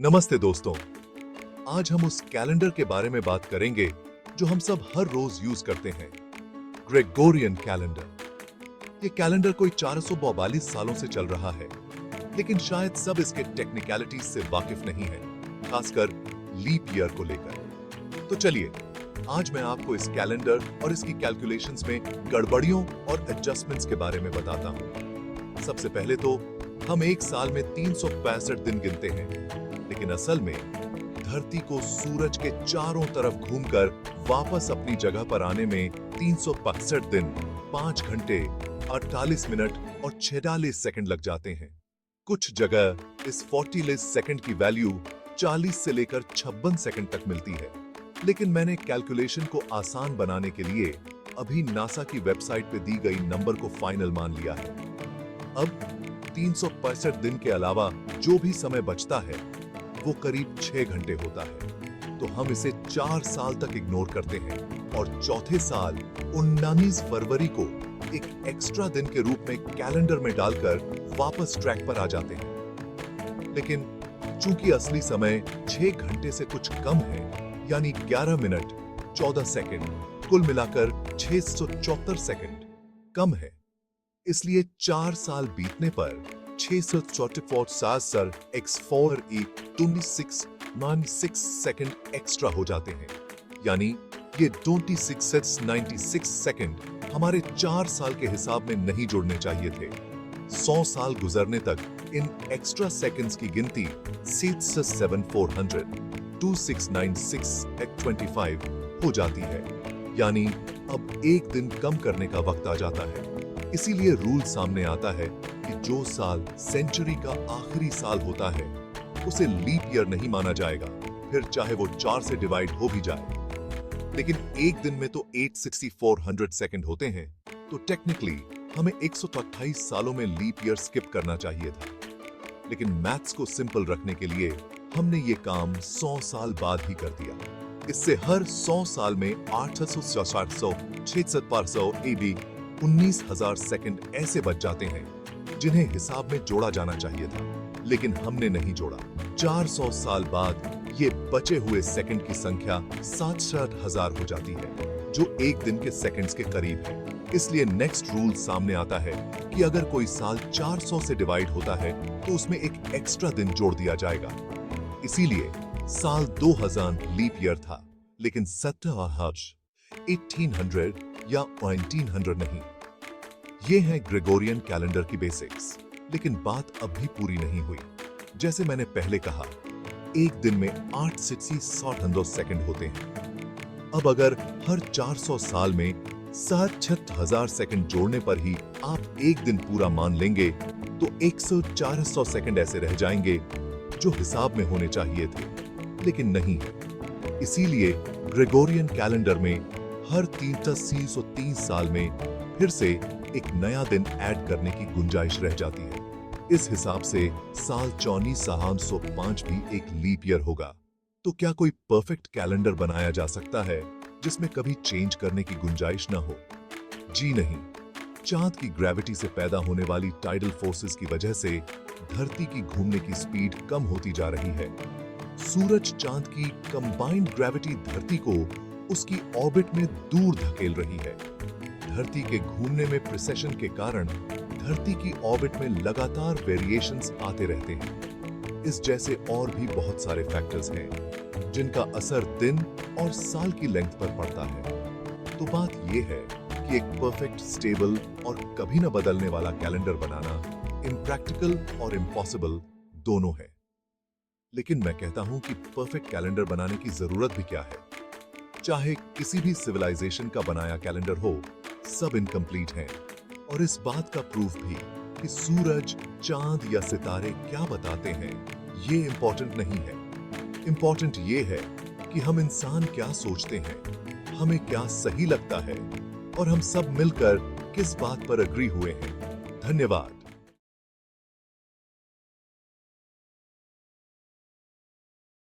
नमस्ते दोस्तों, आज हम उस कैलेंडर के बारे में बात करेंगे जो हम सब हर रोज यूज करते हैं, ग्रेगोरियन कैलेंडर। ये कैलेंडर कोई 442 सालों से चल रहा है, लेकिन शायद सब इसके टेक्निकलिटीज से वाकिफ नहीं है, खासकर लीप ईयर को लेकर। तो चलिए, आज मैं आपको इस कैलेंडर और इसकी कैलकुलेशंस में गड़बड़ियों और एडजस्टमेंट्स के बारे में बताता हूं। सबसे पहले तो हम एक साल में 365 दिन गिनते हैं, लेकिन असल में धरती को सूरज के चारों तरफ घूमकर वापस अपनी जगह पर आने में 365 दिन, 5 घंटे, 48 मिनट और 46 सेकंड लग जाते हैं। कुछ जगह इस 40 सेकंड की वैल्यू 40 से लेकर 56 सेकंड तक मिलती है, लेकिन मैंने कैलकुलेशन को आसान बनाने के लिए अभी नासा की वेबसाइट पे दी गई नंबर को फाइनल मान लिया है। अब 365 दिन के अलावा जो भी समय बचता है वो करीब 6 घंटे होता है, तो हम इसे 4 साल तक इग्नोर करते हैं और चौथे साल 19 फरवरी को एक एक्स्ट्रा दिन के रूप में कैलेंडर में डालकर वापस ट्रैक पर आ जाते हैं। लेकिन चूंकि असली समय 6 घंटे से कुछ कम है, यानी 11 मिनट 14 सेकंड, कुल मिलाकर 674 सेकंड कम है, इसलिए 4 साल बीतने पर 644 x4 2696 सेकंड एक्स्ट्रा हो जाते हैं। यानी ये 96 सेकंड हमारे 4 साल के हिसाब में नहीं जुड़ने चाहिए थे। 100 साल गुजरने तक इन एक्स्ट्रा सेकंड्स की गिनती 67400 2696 25 हो जाती है, यानी अब एक दिन कम करने का वक्त आ जाता है। इसीलिए रूल सामने आता है कि जो साल सेंचुरी का आखिरी साल होता है उसे लीप ईयर नहीं माना जाएगा, फिर चाहे वो 4 से डिवाइड हो भी जाए। लेकिन एक दिन में तो 86400 सेकंड होते हैं, तो टेक्निकली हमें 128 सालों में लीप ईयर स्किप करना चाहिए था। लेकिन मैथ्स को सिंपल रखने के लिए हमने ये काम 100 साल बाद ही कर दिया। इससे हर 100 साल में 800 700 600 एडी 19,000 सेकंड ऐसे बच जाते हैं जिन्हें हिसाब में जोड़ा जाना चाहिए था, लेकिन हमने नहीं जोड़ा। 400 साल बाद ये बचे हुए सेकंड की संख्या 67,000 हो जाती है, जो एक दिन के सेकंड्स के करीब है। इसलिए नेक्स्ट रूल सामने आता है कि अगर कोई साल 400 से डिवाइड होता है तो उसमें एक एक्स्ट्रा दिन जोड़ दिया जाएगा। इसीलिए साल 2000 लीप ईयर था, लेकिन 1800 या 1900 नहीं। ये है ग्रेगोरियन कैलेंडर की बेसिक्स, लेकिन बात अब भी पूरी नहीं हुई। जैसे मैंने पहले कहा, एक दिन में 860 सेकंड होते हैं। अब अगर हर 400 साल में 67,000 सेकंड जोड़ने पर ही आप एक दिन पूरा मान लेंगे, तो 100-400 सेकंड ऐसे रह जाएंगे जो हिसाब में होने चाहिए थे, लेकिन नहीं। इसीलिए ग्रेगोरियन कैलेंडर में हर 330 साल में फिर से एक नया दिन ऐड करने की गुंजाइश रह जाती है। इस हिसाब से साल 24,605 भी एक लीप ईयर होगा। तो क्या कोई परफेक्ट कैलेंडर बनाया जा सकता है जिसमें कभी चेंज करने की गुंजाइश ना हो? जी नहीं। चांद की ग्रेविटी से पैदा होने वाली टाइडल फोर्सेस की वजह से धरती की घूमने की स्पीड कम होती जा रही है। सूरज चांद की कंबाइंड ग्रेविटी धरती को उसकी ऑर्बिट में दूर धकेल रही है। धरती के घूमने में प्रिसेशन के कारण धरती की ऑर्बिट में लगातार वेरिएशंस आते रहते हैं। इस जैसे और भी बहुत सारे फैक्टर्स हैं जिनका असर दिन और साल की लेंथ पर पड़ता है। तो बात यह है कि एक परफेक्ट, स्टेबल और कभी न बदलने वाला कैलेंडर बनाना इम्प्रैक्टिकल और इम्पॉसिबल दोनों है। लेकिन मैं कहता हूं कि परफेक्ट कैलेंडर बनाने की जरूरत भी क्या है। चाहे किसी भी सिविलाइजेशन का बनाया कैलेंडर हो, सब इनकम्प्लीट हैं। और इस बात का प्रूफ भी कि सूरज, चांद या सितारे क्या बताते हैं, ये इंपॉर्टेंट नहीं है। इंपॉर्टेंट ये है कि हम इंसान क्या सोचते हैं, हमें क्या सही लगता है और हम सब मिलकर किस बात पर अग्री हुए हैं। धन्यवाद।